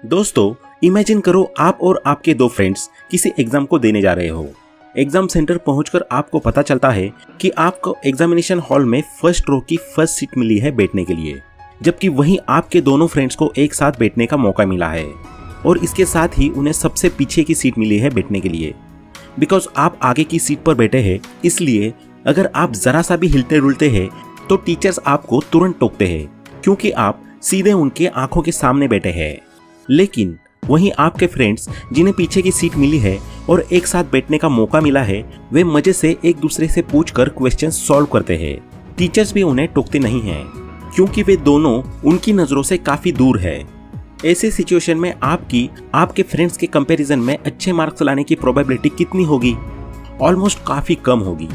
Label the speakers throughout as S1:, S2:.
S1: दोस्तों, इमेजिन करो आप और आपके दो फ्रेंड्स किसी एग्जाम को देने जा रहे हो। एग्जाम सेंटर पहुंचकर आपको पता चलता है कि आपको एग्जामिनेशन हॉल में फर्स्ट रो की फर्स्ट सीट मिली है बैठने के लिए, जबकि वहीं आपके दोनों फ्रेंड्स को एक साथ बैठने का मौका मिला है और इसके साथ ही उन्हें सबसे पीछे की सीट मिली है बैठने के लिए। बिकॉज आप आगे की सीट पर बैठे हैं, इसलिए अगर आप जरा सा भी हिलते डुलते हैं तो टीचर्स आपको तुरंत टोकते हैं, क्योंकि आप सीधे उनके आंखों के सामने बैठे हैं। लेकिन वहीं आपके फ्रेंड्स जिन्हें पीछे की सीट मिली है और एक साथ बैठने का मौका मिला है, वे मजे से एक दूसरे से पूछकर क्वेश्चन सॉल्व करते हैं। टीचर्स भी उन्हें टोकते नहीं हैं, क्योंकि वे दोनों उनकी नजरों से काफी दूर है। ऐसे सिचुएशन में आपके फ्रेंड्स के कंपैरिजन में अच्छे मार्क्स लाने की प्रोबेबिलिटी कितनी होगी? ऑलमोस्ट काफी कम होगी,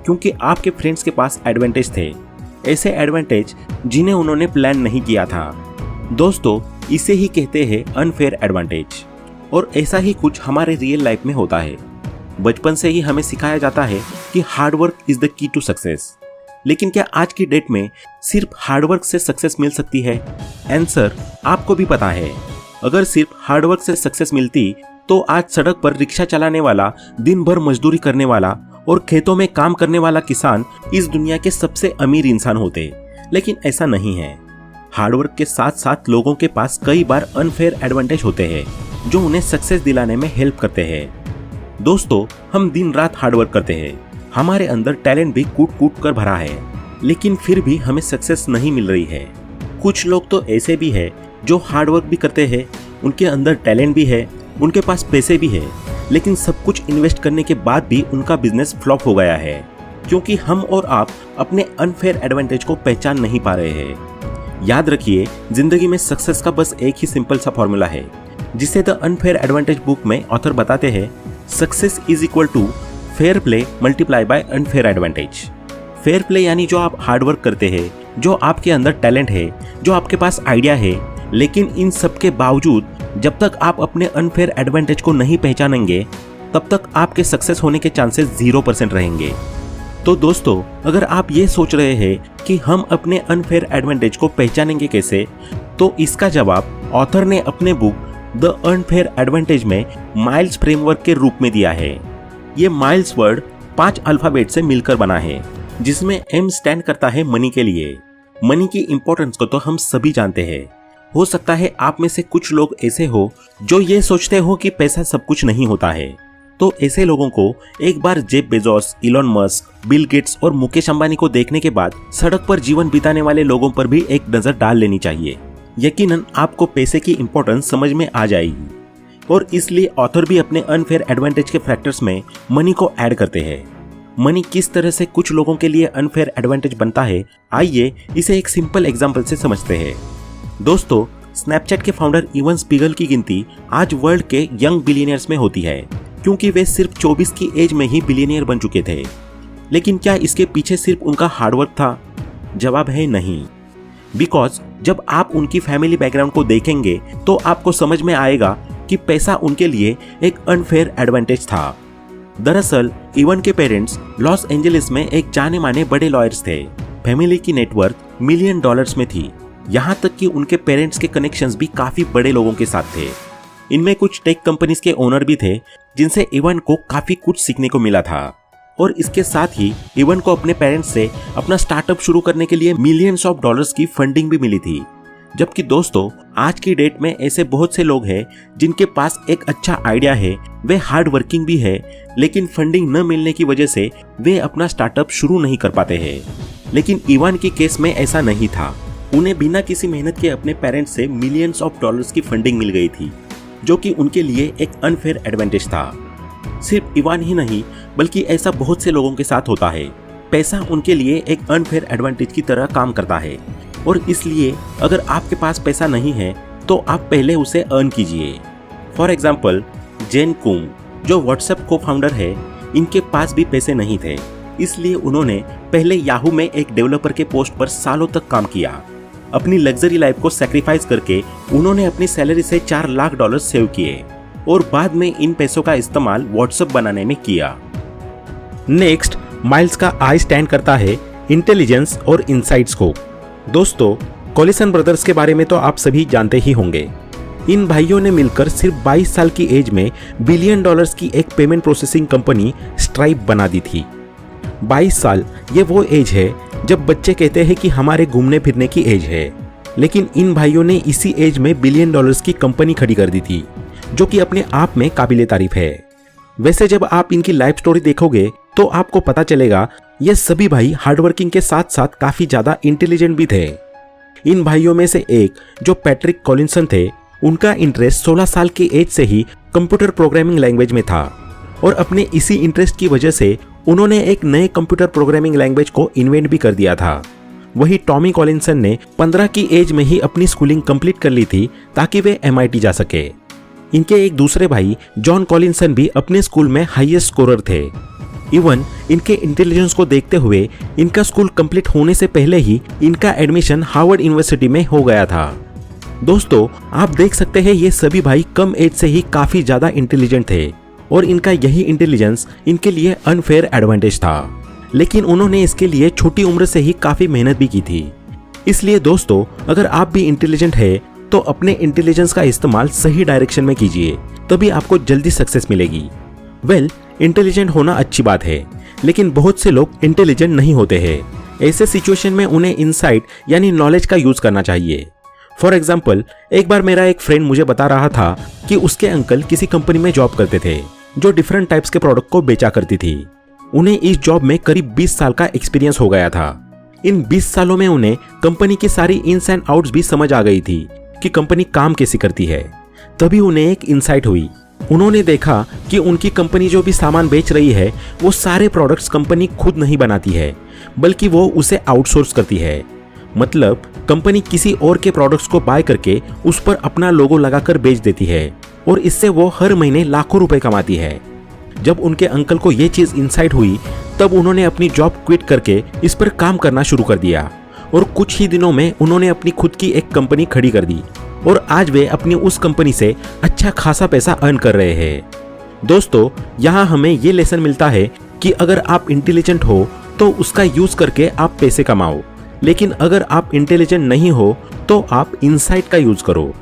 S1: क्योंकि आपके फ्रेंड्स के पास एडवांटेज थे, ऐसे एडवांटेज जिन्हें उन्होंने प्लान नहीं किया था। दोस्तों, इसे ही कहते हैं अनफेयर एडवांटेज। और ऐसा ही कुछ हमारे रियल लाइफ में होता है। बचपन से ही हमें सिखाया जाता है कि hard work is the key to success. लेकिन क्या आज की डेट में सिर्फ हार्डवर्क से सक्सेस मिल सकती है? आंसर आपको भी पता है। अगर सिर्फ हार्डवर्क से सक्सेस मिलती तो आज सड़क पर रिक्शा चलाने वाला, दिन भर मजदूरी करने वाला और खेतों में काम करने वाला किसान इस दुनिया के सबसे अमीर इंसान होते। लेकिन ऐसा नहीं है। हार्डवर्क के साथ साथ लोगों के पास कई बार अनफेयर एडवांटेज होते हैं जो उन्हें सक्सेस दिलाने में हेल्प करते हैं। दोस्तों, हम दिन रात हार्डवर्क करते हैं, हमारे अंदर टैलेंट भी कूट कूट कर भरा है, लेकिन फिर भी हमें सक्सेस नहीं मिल रही है। कुछ लोग तो ऐसे भी है जो हार्डवर्क भी करते हैं, उनके अंदर टैलेंट भी है, उनके पास पैसे भी है, लेकिन सब कुछ इन्वेस्ट करने के बाद भी उनका बिजनेस फ्लॉप हो गया है, क्योंकि हम और आप अपने अनफेयर एडवांटेज को पहचान नहीं पा रहे हैं। याद रखिए, जिंदगी में सक्सेस का बस एक ही सिंपल सा फॉर्मूला है, जिसे द अनफेयर एडवांटेज बुक में ऑथर बताते हैं, success is equal to fair play multiply by unfair advantage. Fair play यानी जो आप हार्डवर्क करते हैं, जो आपके अंदर टैलेंट है, जो आपके पास आइडिया है, लेकिन इन सब के बावजूद जब तक आप अपने अनफेयर एडवांटेज को नहीं पहचानेंगे, तब तक आपके सक्सेस होने के चांसेस 0% रहेंगे। तो दोस्तों, अगर आप ये सोच रहे हैं कि हम अपने अनफेयर एडवांटेज को पहचानेंगे कैसे, तो इसका जवाब ऑथर ने अपने बुक द अनफेयर एडवांटेज में माइल्स फ्रेमवर्क के रूप में दिया है। ये माइल्स वर्ड 5 अल्फाबेट से मिलकर बना है, जिसमें M स्टैंड करता है मनी के लिए। मनी की इंपॉर्टेंस को तो हम सभी जानते हैं। हो सकता है आप में से कुछ लोग ऐसे हो जो ये सोचते हो कि पैसा सब कुछ नहीं होता है। तो ऐसे लोगों को एक बार Jeff Bezos, Elon Musk, Bill Gates और मुकेश अंबानी को देखने के बाद सड़क पर जीवन बिताने वाले लोगों पर भी एक नजर डाल लेनी चाहिए। यकीनन आपको पैसे की इंपॉर्टेंस समझ में आ जाएगी। और इसलिए ऑथर भी अपने अनफेयर एडवांटेज के फैक्टर्स में मनी को ऐड करते हैं। मनी किस तरह से कुछ लोगों के लिए अनफेयर एडवांटेज बनता है, आइए इसे एक सिंपल एग्जांपल से समझते हैं। दोस्तों, स्नैपचैट के फाउंडर इवन स्पीगल की गिनती आज वर्ल्ड के यंग बिलियनियर्स में होती है, क्योंकि वे सिर्फ 24 की एज में ही बिलियनियर बन चुके थे। लेकिन क्या इसके पीछे सिर्फ उनका हार्डवर्क था? जवाब है नहीं। बिकॉज जब आप उनकी फैमिली बैकग्राउंड को देखेंगे तो आपको समझ में आएगा कि पैसा उनके लिए एक अनफेयर एडवांटेज था। दरअसल इवन के पेरेंट्स लॉस एंजलिस में एक जाने माने बड़े लॉयर्स थे। फैमिली की नेटवर्थ $1 मिलियन में थी। यहाँ तक कि उनके पेरेंट्स के कनेक्शंस भी काफी बड़े लोगों के साथ थे। इनमें कुछ टेक कंपनीज के ओनर भी थे, जिनसे इवन को काफी कुछ सीखने को मिला था। और इसके साथ ही इवन को अपने पेरेंट्स से अपना स्टार्टअप शुरू करने के लिए मिलियंस ऑफ डॉलर्स की फंडिंग भी मिली थी। जबकि दोस्तों, आज की डेट में ऐसे बहुत से लोग हैं जिनके पास एक अच्छा आइडिया है, वे हार्ड वर्किंग भी है, लेकिन फंडिंग न मिलने की वजह से वे अपना स्टार्टअप शुरू नहीं कर पाते हैं। लेकिन इवान के केस में ऐसा नहीं था। उन्हें बिना किसी मेहनत के अपने पेरेंट्स से मिलियंस ऑफ डॉलर्स की फंडिंग मिल गई थी, जो कि उनके लिए एक अनफेयर एडवांटेज था। सिर्फ इवान ही नहीं, बल्कि ऐसा बहुत से लोगों के साथ होता है। पैसा उनके लिए एक अनफेयर एडवांटेज की तरह काम करता है। और इसलिए अगर आपके पास पैसा नहीं है तो आप पहले उसे अर्न कीजिए। फॉर एग्जाम्पल, जेन कुंग जो व्हाट्सएप को फाउंडर है, इनके पास भी पैसे नहीं थे, इसलिए उन्होंने पहले याहू में एक डेवलपर के पोस्ट पर सालों तक काम किया। अपनी लग्जरी लाइफ को सैक्रिफाइस करके उन्होंने अपनी सैलरी से $4 लाख सेव किए और बाद में इन पैसों का इस्तेमाल व्हाट्सएप बनाने में किया। नेक्स्ट, माइल्स का आई स्टैंड करता है इंटेलिजेंस और इनसाइट्स को। दोस्तों, कोलिसन ब्रदर्स के बारे में तो आप सभी जानते ही होंगे। इन भाइयों ने मिलकर सिर्फ 22 साल की एज में $बिलियन की एक पेमेंट प्रोसेसिंग कंपनी स्ट्राइप बना दी थी। 22 साल ये वो एज है जब बच्चे कहते हैं कि हमारे घूमने फिरने की एज है, लेकिन इन भाइयों ने इसी एज में $बिलियन की कंपनी खड़ी कर दी थी, जो कि अपने आप में काबिले तारीफ है। वैसे जब आप इनकी लाइफ स्टोरी देखोगे तो आपको पता चलेगा ये सभी भाई हार्डवर्किंग के साथ साथ काफी ज्यादा इंटेलिजेंट भी थे। इन भाइयों में से एक जो पैट्रिक कॉलिंसन थे, उनका इंटरेस्ट 16 साल की एज से ही कंप्यूटर प्रोग्रामिंग लैंग्वेज में था और अपने इसी इंटरेस्ट की वजह से उन्होंने एक नए कंप्यूटर प्रोग्रामिंग लैंग्वेज को इन्वेंट भी कर दिया था। वही टॉमी कॉलिंसन ने 15 की एज में ही अपनी स्कूलिंग कंप्लीट कर ली थी ताकि वे MIT जा सके। इनके एक दूसरे भाई जॉन कॉलिंसन भी अपने स्कूल में हाईएस्ट स्कोरर थे। इवन इनके इंटेलिजेंस को देखते हुए इनका स्कूल कंप्लीट होने से पहले ही इनका एडमिशन हार्वर्ड यूनिवर्सिटी में हो गया था। दोस्तों, आप देख सकते हैं ये सभी भाई कम एज से ही काफी ज्यादा इंटेलिजेंट थे और इनका यही इंटेलिजेंस इनके लिए अनफेयर एडवांटेज था, लेकिन उन्होंने इसके लिए छोटी उम्र से ही काफी मेहनत भी की थी। इसलिए दोस्तों, अगर आप भी इंटेलिजेंट है तो अपने इंटेलिजेंस का इस्तेमाल सही डायरेक्शन में कीजिए, तभी आपको जल्दी सक्सेस मिलेगी। इंटेलिजेंट होना अच्छी बात है, लेकिन बहुत से लोग इंटेलिजेंट नहीं होते हैं। ऐसे सिचुएशन में उन्हें इनसाइट यानी नॉलेज का यूज करना चाहिए। फॉर एग्जाम्पल, एक बार मेरा एक फ्रेंड मुझे बता रहा था कि उसके अंकल किसी कंपनी में जॉब करते थे जो डिफरेंट टाइप्स के प्रोडक्ट को बेचा करती थी। उन्हें इस जॉब में करीब 20 साल का एक्सपीरियंस हो गया था। इन 20 सालों में उन्हें कंपनी की सारी इन्स एंड आउट्स भी समझ आ गई थी कि कंपनी काम कैसे करती है। तभी उन्हें एक इंसाइट हुई। उन्होंने देखा कि उनकी कंपनी जो भी सामान बेच रही है वो सारे प्रोडक्ट्स कंपनी खुद नहीं बनाती है, बल्कि वो उसे आउटसोर्स करती है। मतलब कंपनी किसी और के प्रोडक्ट्स को बाय करके उस पर अपना लोगो लगाकर बेच देती है और इससे वो हर महीने लाखों रुपए कमाती है। जब उनके अंकल को ये चीज इंसाइट हुई, तब उन्होंने अपनी जॉब क्विट करके इस पर काम करना शुरू कर दिया और कुछ ही दिनों में उन्होंने अपनी खुद की एक कंपनी खड़ी कर दी और आज वे अपनी उस कंपनी से अच्छा खासा पैसा अर्न कर रहे हैं। दोस्तों, यहाँ हमें ये लेसन मिलता है कि अगर आप इंटेलिजेंट हो तो उसका यूज करके आप पैसे कमाओ, लेकिन अगर आप इंटेलिजेंट नहीं हो तो आप इनसाइट का यूज करो।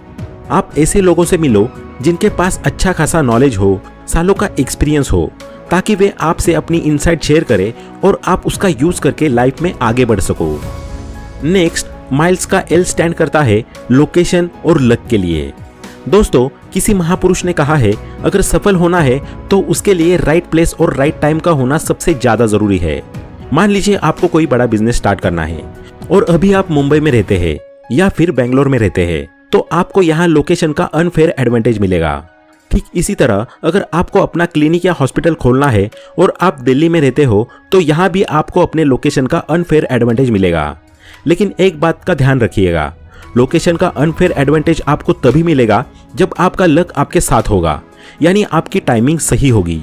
S1: आप ऐसे लोगों से मिलो जिनके पास अच्छा खासा नॉलेज हो, सालों का एक्सपीरियंस हो, ताकि वे आपसे अपनी इनसाइट शेयर करें और आप उसका यूज करके लाइफ में आगे बढ़ सको। नेक्स्ट, माइल्स का L स्टैंड करता है लोकेशन और लक के लिए। दोस्तों, किसी महापुरुष ने कहा है, अगर सफल होना है तो उसके लिए राइट प्लेस और राइट टाइम का होना सबसे ज्यादा जरूरी है। मान लीजिए आपको कोई बड़ा बिजनेस स्टार्ट करना है और अभी आप मुंबई में रहते हैं या फिर बेंगलोर में रहते हैं, तो आपको यहाँ लोकेशन का अनफेयर एडवांटेज मिलेगा। ठीक इसी तरह अगर आपको अपना क्लिनिक या हॉस्पिटल खोलना है और आप दिल्ली में रहते हो, तो यहाँ भी आपको अपने लोकेशन का अनफेयर एडवांटेज मिलेगा। लेकिन एक बात का ध्यान रखिएगा, लोकेशन का अनफेयर एडवांटेज आपको तभी मिलेगा जब आपका लक आपके साथ होगा, यानी आपकी टाइमिंग सही होगी।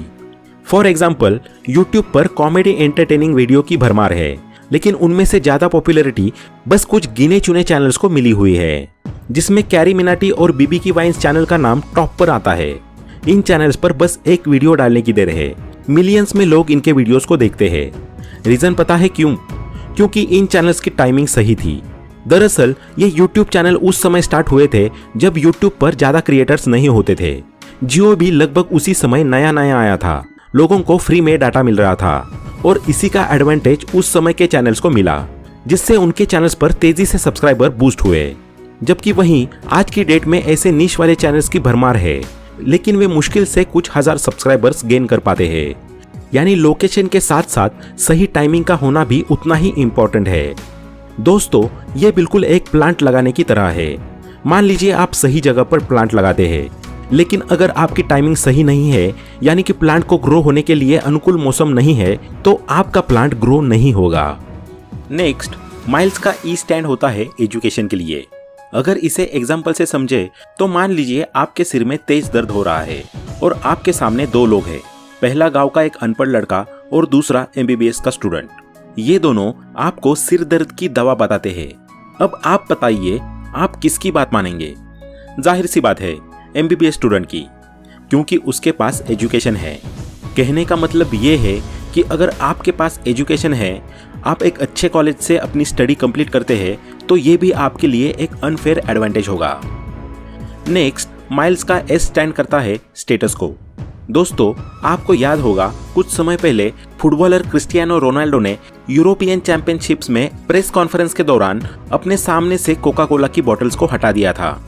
S1: फॉर एग्जाम्पल, यूट्यूब पर कॉमेडी एंटरटेनिंग वीडियो की भरमार है, लेकिन उनमें से ज्यादा पॉपुलैरिटी बस कुछ गिने चुने चैनल्स को मिली हुई है, जिसमें कैरी मिनाटी और बीबी की वाइन्स चैनल का नाम टॉप पर आता है। इन चैनल्स पर बस एक वीडियो डालने की देर है, मिलियंस में लोग इनके वीडियोस को देखते हैं। रीजन पता है क्यों? क्योंकि इन चैनल्स की टाइमिंग सही थी। दरअसल ये यूट्यूब चैनल उस समय स्टार्ट हुए थे जब यूट्यूब पर ज्यादा क्रिएटर्स नहीं होते थे। जियो भी लगभग उसी समय नया नया आया था, लोगों को फ्री में डाटा मिल रहा था और इसी का एडवांटेज उस समय के चैनल्स को मिला, जिससे उनके चैनल्स पर तेजी से सब्सक्राइबर बूस्ट हुए। जबकि वहीं आज की डेट में ऐसे निश वाले चैनल्स की भरमार है, लेकिन वे मुश्किल से कुछ हजार सब्सक्राइबर्स गेन कर पाते हैं। यानी लोकेशन के साथ साथ सही टाइमिंग का होना भी उतना ही इम्पोर्टेंट है। दोस्तों, ये बिल्कुल एक प्लांट लगाने की तरह है। मान लीजिए आप सही जगह पर प्लांट लगाते हैं, लेकिन अगर आपकी टाइमिंग सही नहीं है, यानी कि प्लांट को ग्रो होने के लिए अनुकूल मौसम नहीं है, तो आपका प्लांट ग्रो नहीं होगा। नेक्स्ट, माइल्स का ई स्टैंड होता है एजुकेशन के लिए। अगर इसे एग्जाम्पल से समझे तो मान लीजिए आपके सिर में तेज दर्द हो रहा है और आपके सामने दो लोग हैं, पहला गांव का एक अनपढ़ लड़का और दूसरा MBBS का स्टूडेंट। ये दोनों आपको सिर दर्द की दवा बताते हैं। अब आप बताइए, आप किसकी बात मानेंगे? जाहिर सी बात है MBBS स्टूडेंट की, क्योंकि उसके पास एजुकेशन है। कहने का मतलब ये है कि अगर आपके पास एजुकेशन है, आप एक अच्छे कॉलेज से अपनी स्टडी कंप्लीट करते हैं, तो ये भी आपके लिए एक अनफेयर एडवांटेज होगा। नेक्स्ट, माइल्स का एस स्टैंड करता है स्टेटस को। दोस्तों, आपको याद होगा कुछ समय पहले फुटबॉलर क्रिस्टियानो रोनाल्डो ने यूरोपियन चैंपियनशिप्स में प्रेस कॉन्फ्रेंस के दौरान अपने सामने से कोका कोला की बोतल्स को हटा दिया था,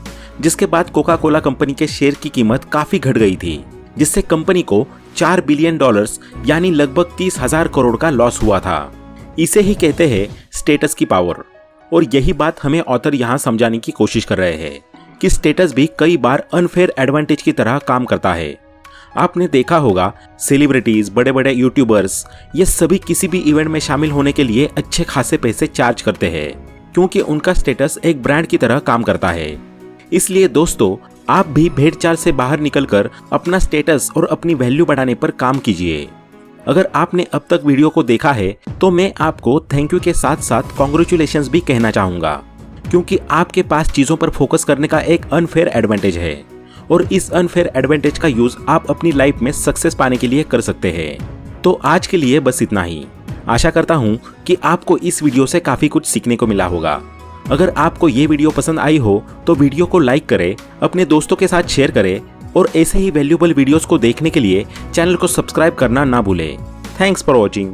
S1: जिसके बाद कोका कोला कंपनी के शेयर की कीमत काफी घट गई थी, जिससे कंपनी को $4 बिलियन यानी लगभग 30,000 करोड़ का लॉस हुआ था। इसे ही कहते हैं स्टेटस की पावर। और यही बात हमें ऑथर यहाँ समझाने की कोशिश कर रहे हैं कि स्टेटस भी कई बार अनफेयर एडवांटेज की तरह काम करता है। आपने देखा होगा सेलिब्रिटीज, बड़े बड़े यूट्यूबर्स, ये सभी किसी भी इवेंट में शामिल होने के लिए अच्छे खासे पैसे चार्ज करते हैं, क्योंकि उनका स्टेटस एक ब्रांड की तरह काम करता है। इसलिए दोस्तों, आप भी भेड़चाल से बाहर निकलकर अपना स्टेटस और अपनी वैल्यू बढ़ाने पर काम कीजिए। अगर आपने अब तक वीडियो को देखा है तो मैं आपको थैंक यू के साथ साथ कॉन्ग्रेचुलेशंस भी कहना चाहूंगा, क्योंकि आपके पास चीजों पर फोकस करने का एक अनफेयर एडवांटेज है और इस अनफेयर एडवांटेज का यूज आप अपनी लाइफ में सक्सेस पाने के लिए कर सकते हैं। तो आज के लिए बस इतना ही। आशा करता हूं कि आपको इस वीडियो से काफी कुछ सीखने को मिला होगा। अगर आपको ये वीडियो पसंद आई हो तो वीडियो को लाइक करें, अपने दोस्तों के साथ शेयर करें और ऐसे ही वैल्यूएबल वीडियोस को देखने के लिए चैनल को सब्सक्राइब करना ना भूलें। Thanks for watching.